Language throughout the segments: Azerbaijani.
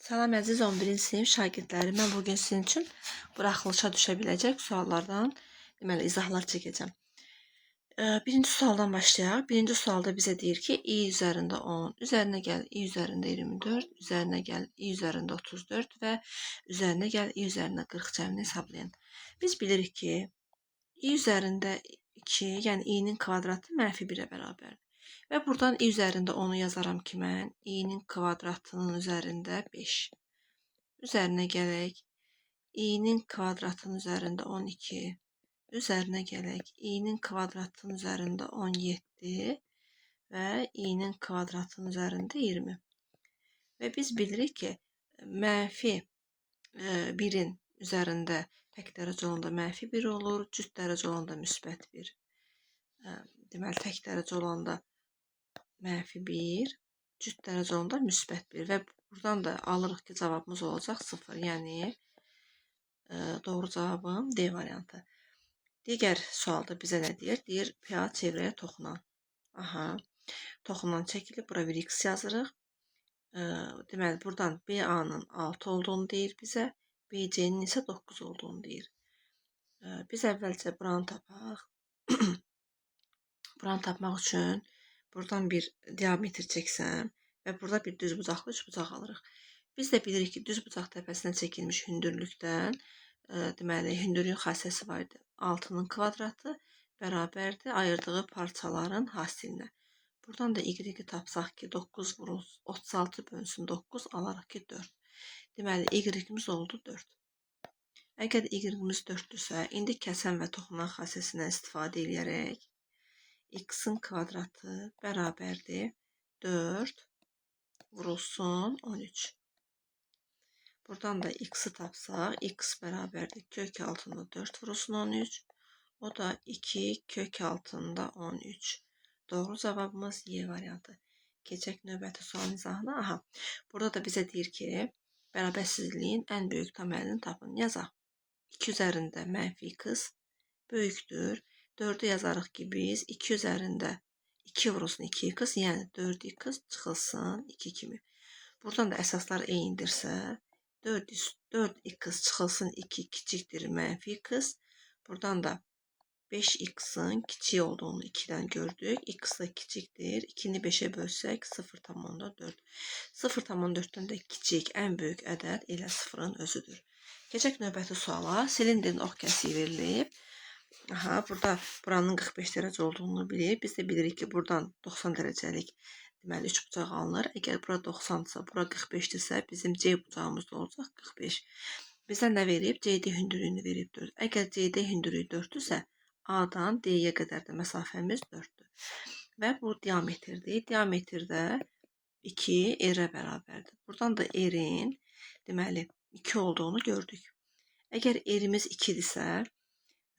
Salam əziz 11-ci sinif şagirdləri. Mən bugün sizin üçün buraxılışa düşə biləcək suallardan izahlar çəkəcəm. Birinci sualdan başlayaq. Birinci sualda bizə deyir ki, i üzərində 10, üzərinə gəl i üzərində 24, üzərinə gəl i üzərində 34 və üzərinə gəl i üzərində 40 cəmini hesablayın. Biz bilirik ki, i üzərində 2, yəni i'nin kvadratı -1-ə bərabərdir. Və buradan i üzərində 10-u yazaram ki, mən i'nin kvadratının üzərində 5. Üzərinə gələk, i'nin kvadratının üzərində 12. Üzərinə gələk, i'nin kvadratının üzərində 17 və i'nin kvadratının üzərində 20. Və biz bilirik ki, -1-in üzərində tək dərəcə olanda -1 olur, cüt dərəcə olanda müsbət 1. Deməli, tək dərəcə olanda -1, cüt dərəcə olanda müsbət 1 və buradan da alırıq ki, cavabımız olacaq 0. Yəni, doğru cavabım D variantı. Digər sualda bizə nə deyir? Deyir, PA çevrəyə toxunan. Toxunan çəkilib, bura bir x yazırıq. Deməli, buradan BA-nın 6 olduğunu deyir bizə, BC-nin isə 9 olduğunu deyir. Biz əvvəlcə buranı tapaq. Buranı tapmaq üçün buradan bir diametr çəksəm və burada bir düzbucaqlı üçbucaq alırıq. Biz də bilirik ki, düzbucaq təpəsinə çəkilmiş hündürlükdən, deməli, hündürlüyün xassəsi var idi. 6-nın kvadratı bərabərdir ayırdığı parçaların hasilinə. Buradan da y-i tapsaq ki, 9 vurulsun, 36 bölünsün 9 alarıq ki, 4. Deməli, y-imiz oldu 4. Əgər y-imiz 4-dürsə, indi kəsən və toxunan xassəsindən istifadə edərək, x-in kvadratı bərabərdir 4 vurulsun 13. Buradan da x-i tapsaq, x bərabərdir kök altında 4 vurulsun 13. O da 2 kök altında 13. Doğru cavabımız Y variantı. Keçək növbəti sualın izahına. Burada da bizə deyir ki, bərabərsizliyin ən böyük tam həlini tapın. Yazaq. 2 üzərində -x böyükdür. 4'ü yazarıq ki, biz 2 üzərində 2 vurulsun 2x, yəni 4x çıxılsın 2 kimi. Buradan da əsaslar eynidirsə, 4x çıxılsın 2 kiçikdir -x. Buradan da 5x'in kiçik olduğunu 2'dən gördük. X da kiçikdir. 2'ni 5'e bölsək 0,4. 0,4'dən də kiçik, ən böyük ədəd elə 0'ın özüdür. Keçək növbəti suala. Silindrin ox kəsiyi verilib. Burada buranın 45 dərəcə olduğunu bilir. Biz də bilirik ki, buradan 90 dərəcəlik deməli 3 bucaq alınır. Əgər bura 90-dırsa, bura 45-dirsə, bizim C bucağımız da olacaq 45. Bizə nə verib? CD hündürlüyünü verib 4. Əgər CD hündürlüyü 4-dürsə, A-dan D-yə qədər də məsafəmiz 4-dür. Və bu diametrdir. Diametrdə 2 R-ə bərabərdir. Buradan da R-in deməli 2 olduğunu gördük. Əgər R-imiz 2-dirsə,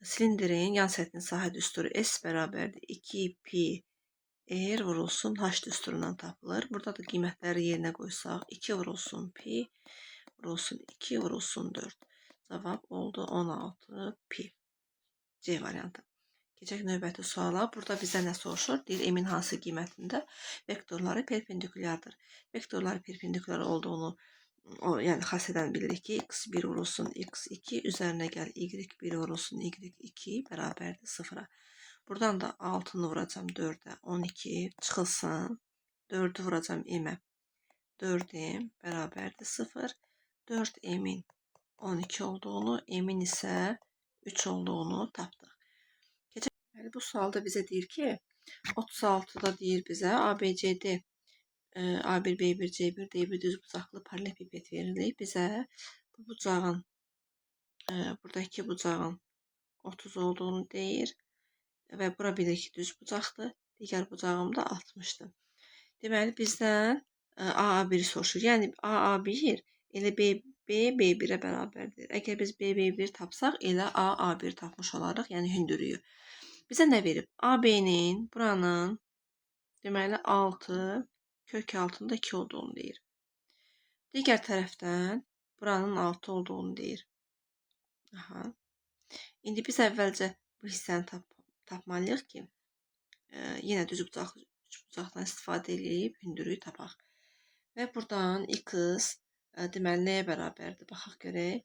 silindrin yan səthinin sahə düsturu S bərabərdir 2 pi R vurulsun H düsturundan tapılır. Burada da qiymətləri yerinə qoysaq 2 vurulsun pi vurulsun 2 vurulsun 4. Cavab oldu 16 pi. C variantı. Keçək növbəti suala. Burada bizə nə soruşur? Deyir, M-in hansı qiymətində vektorları perpendikulyardır. Vektorları perpendikulyar olduğunu yəni xassədən bilirik ki, x1 vurulsun x2 üzərinə gəl y1 vurulsun y2 bərabərdir 0-a. Buradan da 6-nı vuracam 4-ə 12 çıxılsın. 4-ü vuracam m-ə 4m bərabərdir 0. 4m-in 12 olduğunu, m-in isə 3 olduğunu tapdıq. Bu sualda bizə deyir ki, 36-da deyir bizə ABCD A1, B1, C1, D1 düzbucaqlı paralelipiped verilib. Bizə bu bucağın, buradakı bucağın 30 olduğunu deyir və bura bilir ki, düzbucaqdır. Digər bucağım da 60-dır. Deməli, bizdən A1 soruşur. Yəni, A1 elə B1-ə bərabərdir. Əgər biz B1 tapsaq, elə A1 tapmış olarıq, yəni hündürlüyü. Bizə nə verib? AB-nin buranın deməli 6 kök altında 2 olduğunu deyir. Digər tərəfdən buranın 6 olduğunu deyir. İndi biz əvvəlcə bu hissəni tapmalıyıq ki, yenə düzbucaqdan istifadə edib hündürlüyü tapaq. Və buradan x Deməli, nəyə bərabərdir? Baxaq görək.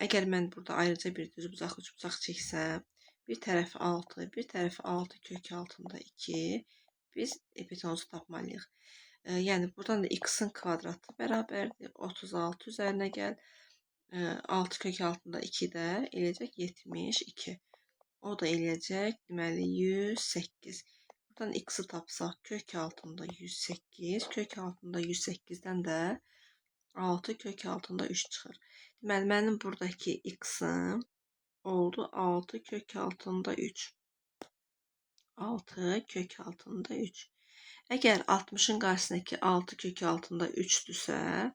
Əgər mən burada ayrıca bir düzbucaq, üçbucaq çəksəm, bir tərəfi 6, bir tərəfi 6 kök altında 2, biz epitenuzu tapmalıyıq. Yəni, buradan da x-in kvadratı bərabərdir. 36 üzərinə gəl. 6 kök altında 2 də eləyəcək 72. O da eləyəcək, deməli, 108. Buradan x-i tapsaq, kök altında 108. Kök altında 108-dən də 6 kök altında 3 çıxır. Deməli, mənim buradakı x-im oldu 6 kök altında 3. 6 kök altında 3. Əgər 60-ın qarşısındakı 6 kök altında 3-dürsə,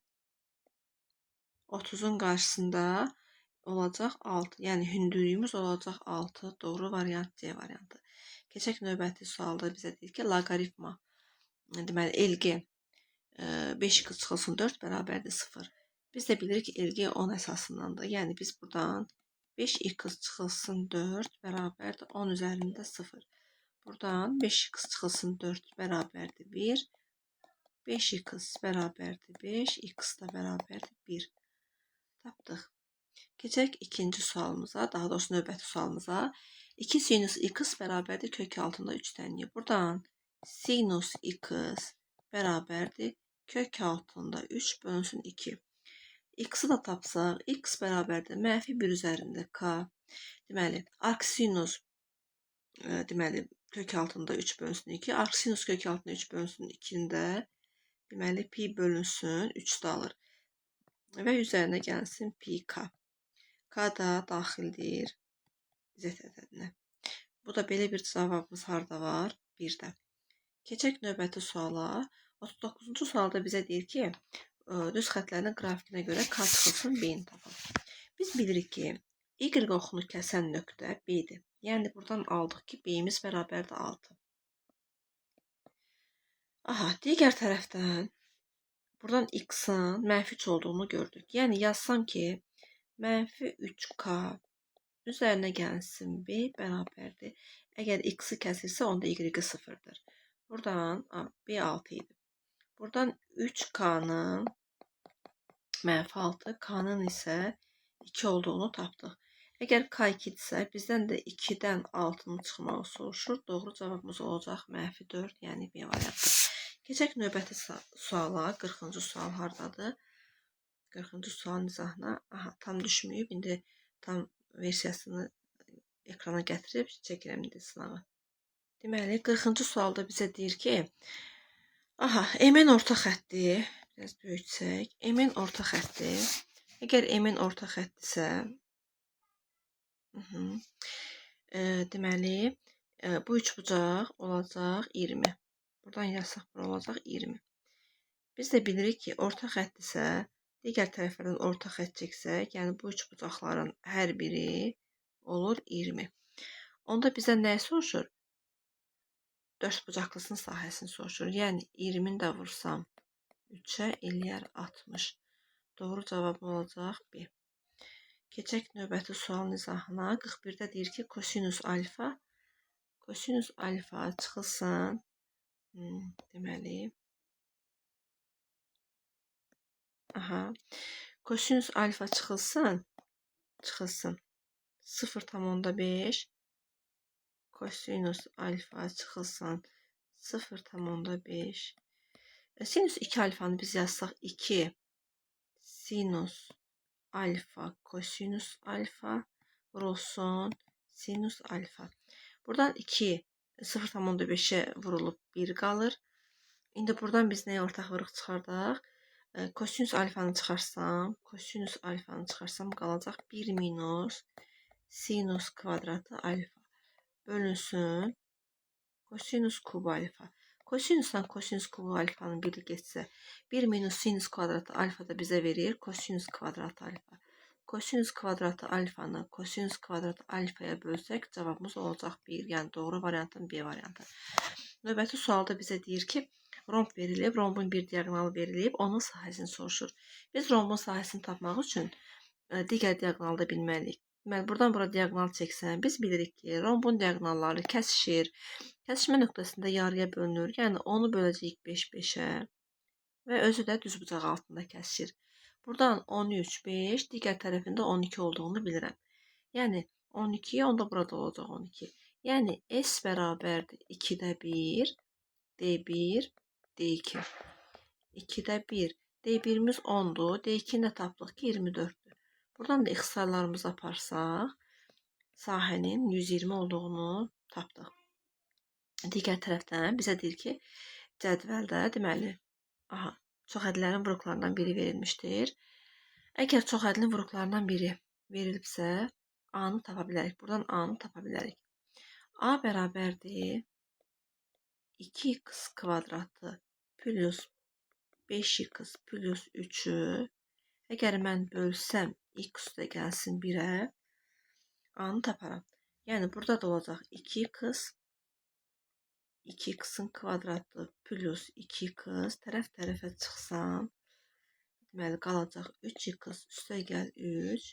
30-un qarşısında olacaq 6. Yəni, hündürlüyümüz olacaq 6. Doğru variant C variantı. Keçək növbəti sualda bizə deyir ki, loqaritma, deməli, LG 5x çıxılsın 4 bərabərdir 0. Biz də bilirik ki, LG 10 əsasındandır. Yəni, biz buradan 5x çıxılsın 4 bərabərdir 10 üzərində 0. Buradan 5x çıxılsın 4 bərabərdir 1. 5x bərabərdir 5, x da bərabərdir 1. Tapdıq. Keçək ikinci sualımıza, daha doğrusu növbəti sualımıza. 2 sinus x bərabərdir kök altında 3 tənliyə. Buradan sinus x bərabərdir kök altında 3 bölünsün 2. X-i da tapsaq, x bərabərdir mənfi 1 üzərində k. Deməli, arcsinus deməli, kök altında 3 bölünsün 2. Arcsinus kök altında 3 bölünsün 2-ni də deməli, pi bölünsün 3 də alır. Və üzərinə gəlsin pi k. K da daxildir z ədədinə. Bu da belə bir cavabımız harda var? 1-də. Keçək növbəti suala. 39-cu sualda bizə deyir ki, düz xətlərin qrafikinə görə k çıxılsın b-ni tapın. Biz bilirik ki, y oxunu kəsən nöqtə b-dir. Yəni, buradan aldıq ki, b-imiz bərabərdir 6. Aha, digər tərəfdən buradan x-in mənfi 3 olduğunu gördük. Yəni, yazsam ki, mənfi 3k üzərinə gəlsin b bərabərdir. Əgər x-i kəsirsə, onda y-i 0-dır. Buradan b 6 idi. Buradan 3k-nın mənfi 6, k-nın isə 2 olduğunu tapdıq. Əgər k 2-dirsə, bizdən də 2-dən 6-nın çıxmağı soruşur. Doğru cavabımız olacaq mənfi 4, yəni b variantı. Keçək növbəti suala. 40-cı sual hardadır? 40-cı sualın izahına tam düşməyib. İndi tam versiyasını ekrana gətirib çəkirəm indi sınavı. Deməli, 40-cı sualda bizə deyir ki, M-in orta xətti, biraz böyütsək, M-in orta xətti, əgər M-in orta xəttisə, deməli, bu üçbucaq olacaq 20. Buradan yazsaq, bura olacaq 20. Biz də bilirik ki, orta xəttisə, digər tərəflərdən orta xətt çəksək, yəni bu üçbucaqların hər biri olur 20. Onda bizə nəyi soruşur? Dördbucaqlısının sahəsini soruşur. Yəni 20-ni də vursam 3-ə eləyər 60. Doğru cavab olacaq B. Keçək növbəti sualın izahına. 41-də deyir ki, kosinus alfa çıxılsın. Deməli, kosinus alfa çıxılsın 0,5, kosinus alfa çıxılsın 0,5. Sinus 2 alfanı biz yazsaq 2 sinus alfa kosinus alfa vurulsun sinus alfa. Buradan 2 0,5'e vurulub 1 qalır. İndi buradan biz nəyə ortaklıq çıxardaq? Kosinus alfanı çıxarsam qalacaq 1 minus sinus kvadratı alfa bölünsün kosinus kubu alfa. Kosinusdan kosinus kubu alfanın biri geçsə 1 minus sinus kvadratı alfa da bizə verir kosinus kvadratı alfa. Kosinus kvadratı alfanı kosinus kvadratı alfaya bölsək cavabımız olacaq 1. Yəni doğru variantın B variantı. Növbəti sualda bizə deyir ki, romb verilib, rombun bir diagonalı verilib, onun sahəsini soruşur. Biz rombun sahəsini tapmaq üçün digər diagonalı da bilməliyik. Deməli, buradan bura diagonal çəksəm, biz bilirik ki, rombun diagonalları kəsişir. Kəsişmə nöqtəsində yarıya bölünür. Yəni, onu böləcəyik 5-5-ə. və özü də düzbucaq altında kəsir. Buradan 13, 5, digər tərəfində 12 olduğunu bilirəm. Yəni 12, onda burada olacaq 12. Yəni S bərabərdir 2-də 1, D1, D2. 2-də 1, D1'imiz 10'dur, D2'ni də tapdıq ki 24'dür. Buradan da ixtisarlarımızı aparsaq, sahənin 120 olduğunu tapdıq. Digər tərəfdən bizə deyir ki, cədvəldə deməli, çoxədlərin vuruqlarından biri verilmişdir. Əgər çoxədlin vuruqlarından biri verilibsə, A-nı tapa bilərik. Buradan A-nı tapa bilərik. A bərabərdir 2x kvadratı plus 5x plus 3'ü. Əgər mən bölsəm, x üstə gəlsin 1'ə, A-nı taparam. Yəni burada da olacaq 2x'in kvadratı plus 2x tərəf-tərəfə çıxsam, deməli qalacaq 3x üstə gəl 3.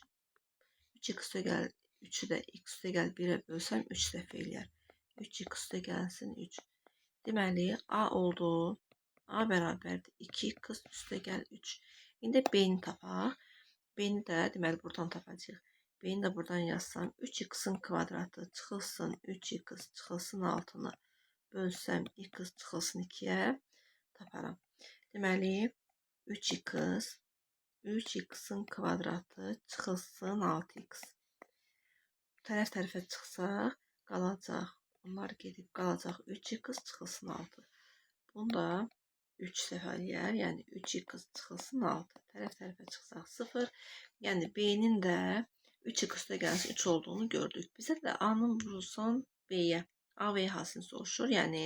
3x üstə gəl 3'ü də x üstə gəl 1'ə bölsəm 3 dəfə eləyər. 3x üstə gəlsin 3. Deməli A oldu. A bərabərdir 2x üstə gəl 3. İndi B-ni tapaq. B-ni də deməli buradan tapacağıq. B-ni də buradan yazsam 3x'in kvadratı çıxılsın 3x çıxılsın 6'nı bölsəm x çıxılsın 2'yə taparam. Deməli 3x'in kvadratı çıxılsın 6x. Tərəf-tərəfə çıxsaq qalacaq. Onlar gedib qalacaq 3x çıxılsın 6. Bunda 3 dəfə eləyər. Yəni 3x çıxılsın 6. Tərəf-tərəfə çıxsaq 0. Yəni B-nin də 3x üstə gəlsin 3 olduğunu gördük. Bizə də A-nın vurulsun B-yə. A və hasını soruşur. Yəni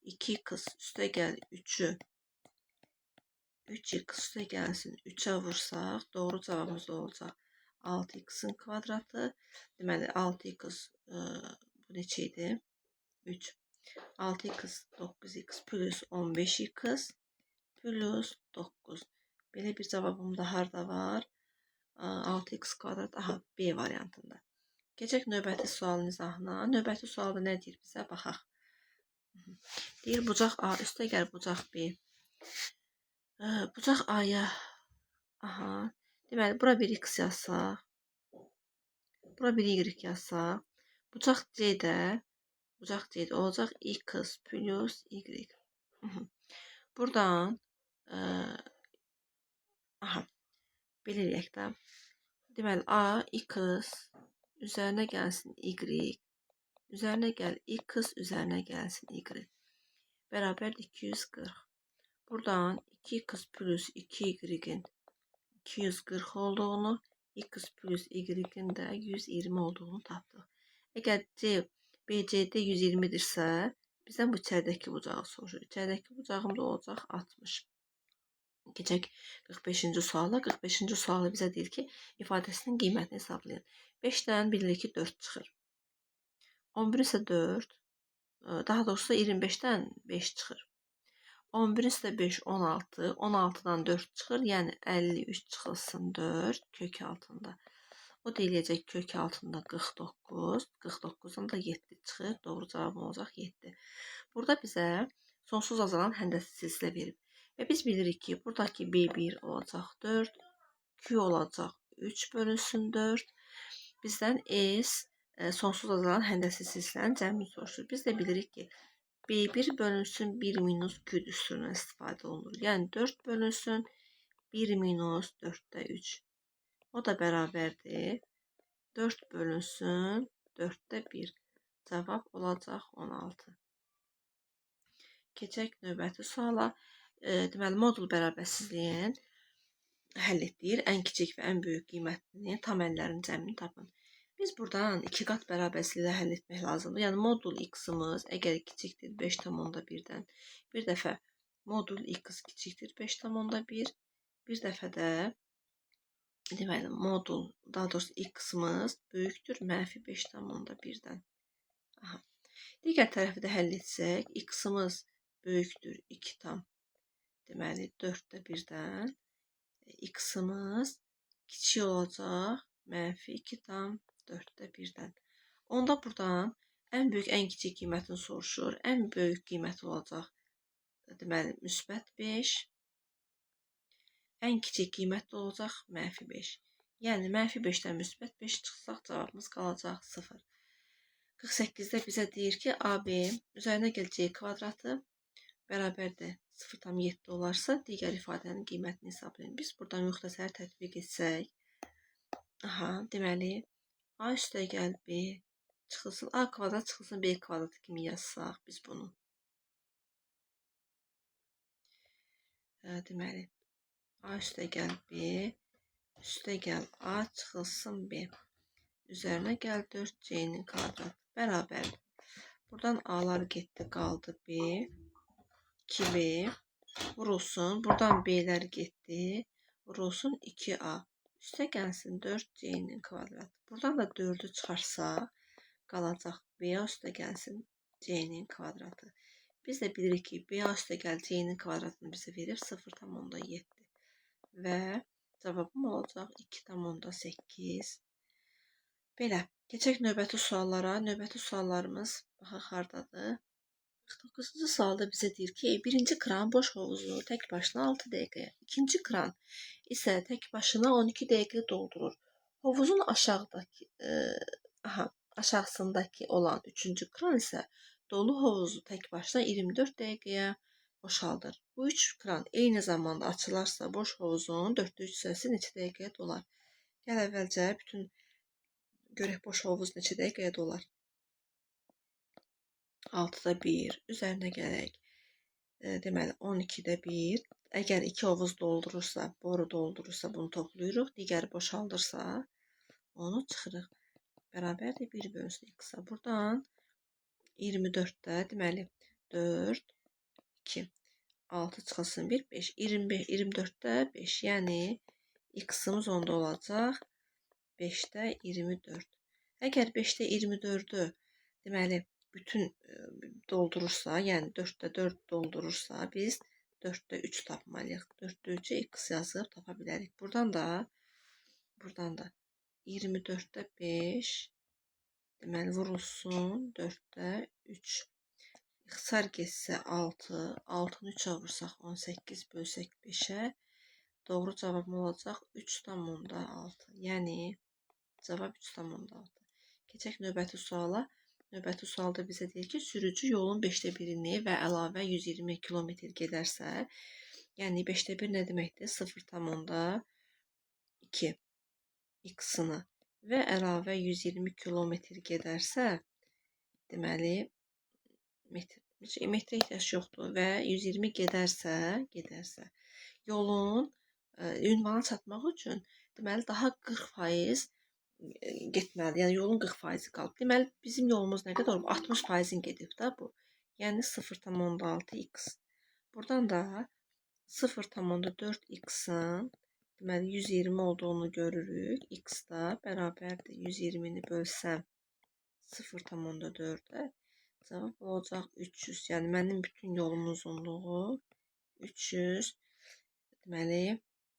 2x üstə gəl 3'ü 3x üstə gəlsin 3'ə vursaq doğru cavabımız olacaq 6x'in kvadratı. Deməli 6x bu neçə idi? 3. 6x 9x plus 15x plus 9. Belə bir cavabım da harda var? 6x kvadrat. Aha, B variantında. Keçək növbəti sualın izahına. Növbəti sualda nə deyir bizə? Baxaq. Deyir bucaq A üstə gəl bucaq B. Bucaq A-ya deməli bura bir x yazsaq, bura bir y yazsaq, bucaq C-də olacaq x plus y. Buradan belə eləyək də. Deməli A x üzərinə gəlsin y, üzərinə gəl x üzərinə gəlsin y. Bərabər 240. Buradan 2x plus 2y-in 240 olduğunu, x plus y-in də 120 olduğunu tapdıq. Əgər BCD 120'dirsə, bizdən bu içəridəki bucağı soruşur. İçəridəki bucağım da olacaq 60. Keçək 45-ci suala. 45-ci sualı bizə deyir ki, ifadəsinin qiymətini hesablayın. 5'dən bilirik ki 4 çıxır. 11 isə 4. Daha doğrusu 25'dən 5 çıxır. 11 üstə 5, 16. 16'dan 4 çıxır. Yəni 53 çıxılsın 4 kök altında. O da eləyəcək kök altında 49. 49'dan da 7 çıxır. Doğru cavab olacaq 7. Burada bizə sonsuz azalan həndəsi silsilə verib. Və biz bilirik ki, buradakı B1 olacaq 4. Q olacaq 3 bölünsün 4. Bizdən S sonsuz azalan həndəsi silsilənin cəmini soruşur. Biz də bilirik ki, B1 bölünsün 1 minus Q düsturundan istifadə olunur. Yəni 4 bölünsün 1 minus 4'də 3. O da bərabərdir 4 bölünsün 4'də 1. Cavab olacaq 16. Keçək növbəti suala. Deməli, modul bərabərsizliyin həll etdir. Ən kiçik və ən böyük qiymətini tam əllərin cəmini tapın. Biz buradan 2 qat bərabərsizliyi həll etmək lazımdır. Yəni modul x-imiz əgər kiçikdir 5,1-dən, bir dəfə modul x kiçikdir 5,1, bir dəfə də deməli modul, daha doğrusu x-imiz böyükdür mənfi 5,1-dən. Digər tərəfi də həll etsək, x-imiz böyükdür 2 tam, deməli 4'də 1'dən, x-imiz kiçik olacaq mənfi 2 tam 4'də 1'dən. Onda buradan ən böyük, ən kiçik qiymətini soruşur. Ən böyük qiyməti olacaq deməli müsbət 5. ən kiçik qiymətli olacaq mənfi 5. Yəni mənfi 5-dən müsbət 5 çıxsaq cavabımız qalacaq 0. 48-də bizə deyir ki, AB üzərinə gəl C kvadratı bərabərdir 0,7 olarsa, digər ifadənin qiymətini hesablayın. Biz buradan müxtəsər tətbiq etsək, deməli, A üstə gəl B çıxılsın, A kvadrat çıxılsın B kvadratı kimi yazsaq biz bunu. Deməli, A üstə gəl B, üstə gəl A çıxılsın B. Üzərinə gəl 4C-nin kvadratı bərabərdir. Buradan A'lar getdi, qaldı B, 2B vurulsun. Buradan B'lər getdi, vurulsun 2A. Üstə gəlsin 4C-nin kvadratı. Buradan da 4'ü çıxarsaq, qalacaq B üstə gəlsin C-nin kvadratı. Biz də bilirik ki, B üstə gəl C-nin kvadratını bizə verir 0,7. Və cavabım olacaq 2,8. Belə, keçək növbəti suallara. Növbəti suallarımız, baxaq hardadır. 49-cu sualda bizə deyir ki, birinci kran boş hovuzu tək başına 6 dəqiqəyə, ikinci kran isə tək başına 12 dəqiqə doldurur. Hovuzun aşağısındakı olan üçüncü kran isə dolu hovuzu tək başına 24 dəqiqəyə boşaldır. Bu üç kran eyni zamanda açılarsa boş hovuzun 4'te 3 hissəsi neçə dəqiqəyə dolar? Gəl əvvəlcə bütün görək boş hovuz neçə dəqiqəyə dolar. 6'da 1 üzərinə gələk. Deməli 12'də 1. Əgər 2 hovuz doldurursa, boru doldurursa bunu toplayırıq. Digəri boşaldırsa onu çıxırıq. Bərabərdir 1 bölünsün x-a. Buradan 24'də deməli 4, 2, 6 çıxılsın 1, 5. 24'də 5. Yəni x-ımız onda olacaq 5'də 24. Əgər 5'də 24'ü deməli bütün doldurursa, yəni 4'də 4 doldurursa, biz 4'də 3 tapmalıyıq. 4'də 3'ü x yazıb tapa bilərik. Buradan da 24'də 5 deməli vurulsun 4'də 3. İxtisar getsə 6, 6'nı 3'ə vursaq 18 bölsək 5'ə doğru cavabım olacaq 3,6. Yəni cavab 3,6. Keçək növbəti suala. Növbəti sualda bizə deyir ki, sürücü yolun 5'də 1'ini və əlavə 120 km gedərsə, yəni 5'də 1 nə deməkdir? 0,2 x-ını və əlavə 120 km gedərsə, deməli, metrə ehtiyac yoxdur və 120 gedərsə, yolun ünvana çatmaq üçün deməli daha 40% getməlidir. Yəni yolun 40% qalıb. Deməli bizim yolumuz nə qədər olub? 60%-in gedib də bu. Yəni 0,6 x. Buradan da 0,4 x-in deməli 120 olduğunu görürük. X da bərabərdir 120'ni bölsəm 0,4-ə cavab olacaq 300. Yəni mənim bütün yolumun uzunluğu 300 deməli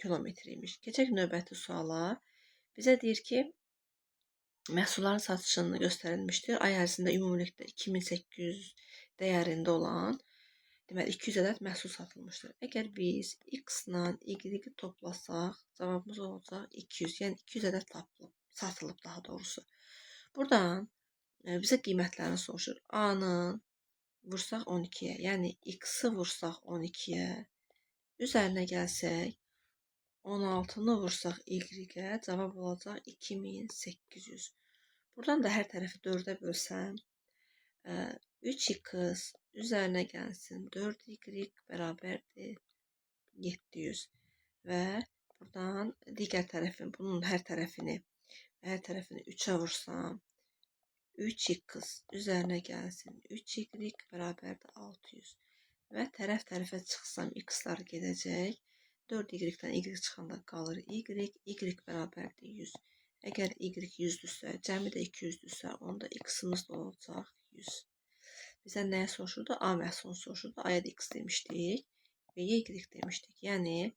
kilometr imiş. Keçək növbəti suala. Bizə deyir ki, məhsulların satışını göstərilmişdir. Ay ərzində ümumilikdə 2800 dəyərində olan deməli 200 ədəd məhsul satılmışdır. Əgər biz x-la y-i toplasaq, cavabımız olacaq 200. Yəni 200 ədəd satılıb daha doğrusu. Buradan bizə qiymətlərini soruşur. A-nın vursaq 12'yə, yəni x-i vursaq 12'yə, üzərinə gəlsək 16'nı vursaq y-ə cavab olacaq 2800. Buradan da hər tərəfi 4'ə bölsəm 3x üzərinə gəlsin 4y bərabərdir 700. Və buradan digər tərəfin bunun hər tərəfini 3'ə vursam 3x üzərinə gəlsin 3y bərabərdir 600. Və tərəf-tərəfə çıxsam x-lar gedəcək. 4y-dən y çıxanda qalır y bərabərdir 100. Əgər y 100-dürsə, cəmi də 200-dürsə, onda x-imiz də olacaq 100. Bizə nəyə soruşurdu? A məhsulunu soruşurdu. A-ya da x demişdik və y demişdik. Yəni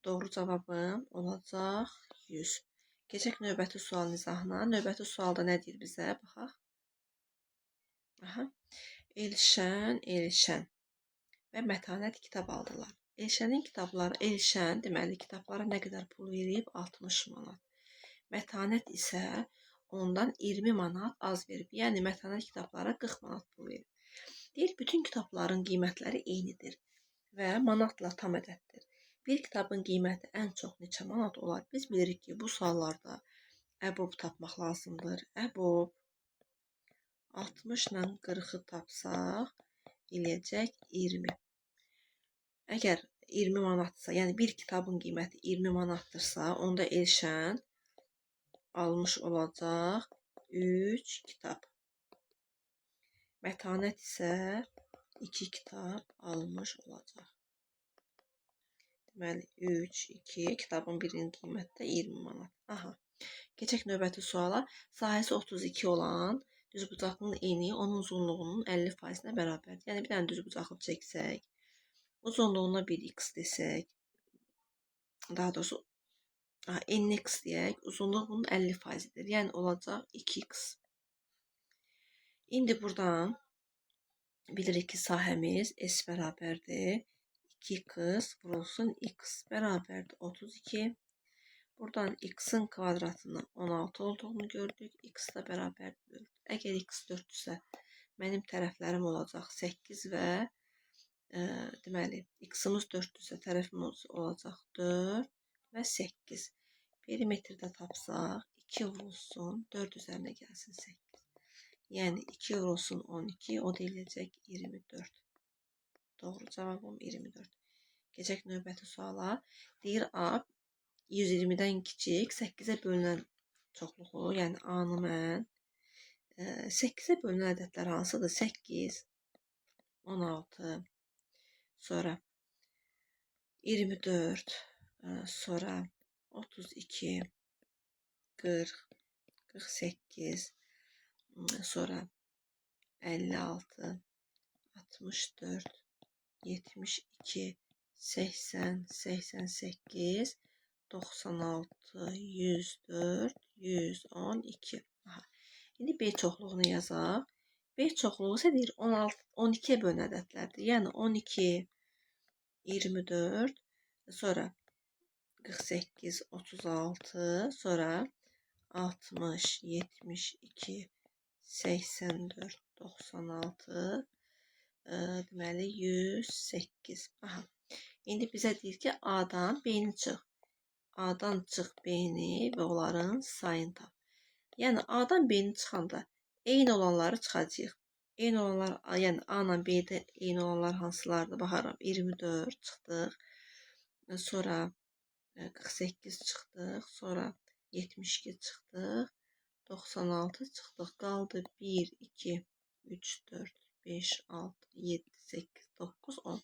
doğru cavabım olacaq 100. Keçək növbəti sualın izahına. Növbəti sualda nə deyir bizə? Baxaq. Elşən və Mətanət kitab aldılar. Elşənin kitabları, Elşən deməli kitablara nə qədər pul verib? 60 manat. Mətanət isə ondan 20 manat az verib. Yəni Mətanət kitablara 40 manat pul verib. Deyir, bütün kitabların qiymətləri eynidir və manatla tam ədəddir. Bir kitabın qiyməti ən çox neçə manat olar? Biz bilirik ki, bu suallarda əbob tapmaq lazımdır. Əbob 60 ilə 40-ı tapsaq, eləyəcək 20. Əgər 20 manatdırsa, yəni bir kitabın qiyməti 20 manatdırsa, onda Elşən almış olacaq 3 kitab. Mətanət isə 2 kitab almış olacaq. Deməli, 3, 2, kitabın birinin qiyməti də 20 manat. Aha. Keçək növbəti suala. Sahəsi 32 olan düzbucaqlının eni onun uzunluğunun 50%-nə bərabərdir. Yəni, bir dənə düzbucaqlı çəksək, uzunluğuna 1x desək, daha doğrusu nx deyək, uzunluq bunun 50%-dir. Yəni, olacaq 2x. İndi buradan bilirik ki, sahəmiz S bərabərdir. 2x vurulsun x bərabərdir 32. Buradan x-in kvadratının 16 olduğunu gördük. X da bərabərdir 4. Əgər x 4-dürsə, mənim tərəflərim olacaq 8 və deməli, x-imiz 4-dürsə, tərəfimiz olacaq 4 və 8. Perimetrdə tapsaq, 2 vurulsun, 4 üzərinə gəlsin 8. Yəni, 2 vurulsun 12, o da eləyəcək 24. Doğru cavabım 24. Keçək növbəti suala. Deyir, A 120-dən kiçik 8-ə bölünən çoxluğu, yəni A-nı mən 8-ə bölünən ədədlər hansıdır? 8, 16, sonra 24, sonra 32, 40, 48, sonra 56, 64, 72, 80, 88, 96, 104, 112. Aha. İndi B çoxluğunu yazaq. B çoxluğu isə deyir 12-yə bölünən ədədlərdir. Yəni 12, 24, sonra 48, 36, sonra 60, 72, 84, 96, deməli 108. Aha. İndi bizə deyir ki, A-dan B-ni çıx. A-dan çıx B-ni və onların sayını tap. Yəni A-dan B-ni çıxanda eyni olanları çıxacağıq. Eyni olanlar, yəni A ilə B-də eyni olanlar hansılardır? Baxaram. 24 çıxdıq. Sonra 48 çıxdıq. Sonra 72 çıxdıq. 96 çıxdıq. Qaldı 1, 2, 3, 4, 5, 6, 7, 8, 9, 10.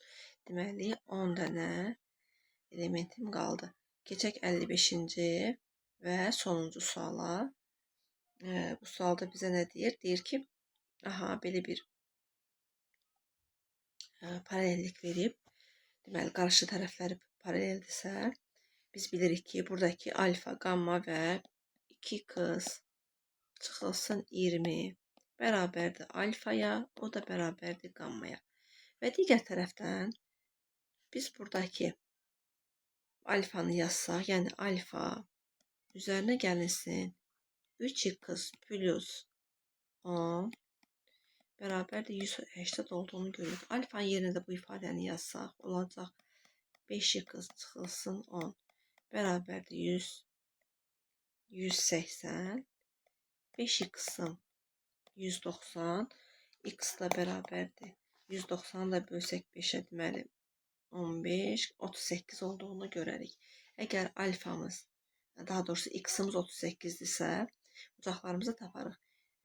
Deməli, 10 dənə elementim qaldı. Keçək 55-ci və sonuncu suala. Bu sualda bizə nə deyir? Deyir ki, aha, belə bir paralellik verib. Deməli, qarşı tərəfləri paraleldirsə, biz bilirik ki, buradakı alfa, qamma və 2x çıxılsın 20 bərabərdir alfaya, o da bərabərdir qammaya. Və digər tərəfdən biz buradakı alfanı yazsaq, yəni alfa üzərinə gəlinsin 3x plus 10 bərabərdir 180 olduğunu görürük. Alfanın yerinə də bu ifadəni yazsaq, olacaq 5x çıxılsın 10 bərabərdir 180. 5x-ın 190, x da bərabərdir 190-ı da bölsək 5-ə, deməli 15, 38 olduğunu görərik. Əgər alfamız, daha doğrusu x-imiz 38-dirsə, bucaqlarımızı taparıq.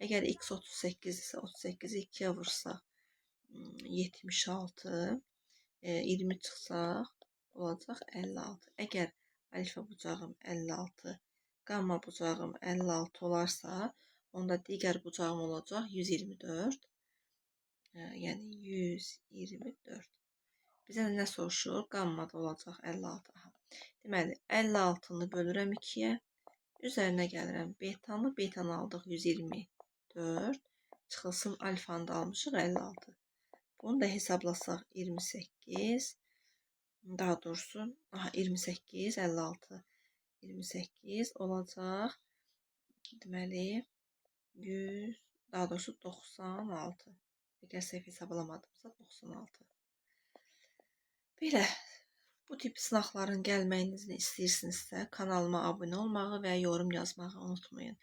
Əgər x 38-dirsə, 38-i 2-yə vursaq 76, 20 çıxsaq olacaq 56. Əgər alfa bucağım 56, qamma bucağım 56 olarsa, onda digər bucağım olacaq 124. Yəni 124. Bizə nə soruşur? Qammada olacaq 56. Aha. Deməli, 56-nı bölürəm 2-yə. Üzərinə gəlirəm betanı. Betanı aldıq 124. Çıxılsın alfanı da almışıq 56. Bunu da hesablasaq 28. Daha doğrusu, aha, 28, 56, 28 olacaq. Deməli, 100, daha doğrusu 96. Əgər səhv hesablamadımsa 96. Belə, bu tip sınaqların gəlməyinizi istəyirsinizsə, kanalıma abunə olmağı və yorum yazmağı unutmayın.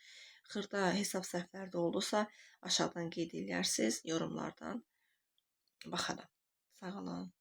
Xırda hesab səhvləri də olursa, aşağıdan qeyd edərsiniz, yorumlardan baxaram. Sağ olun.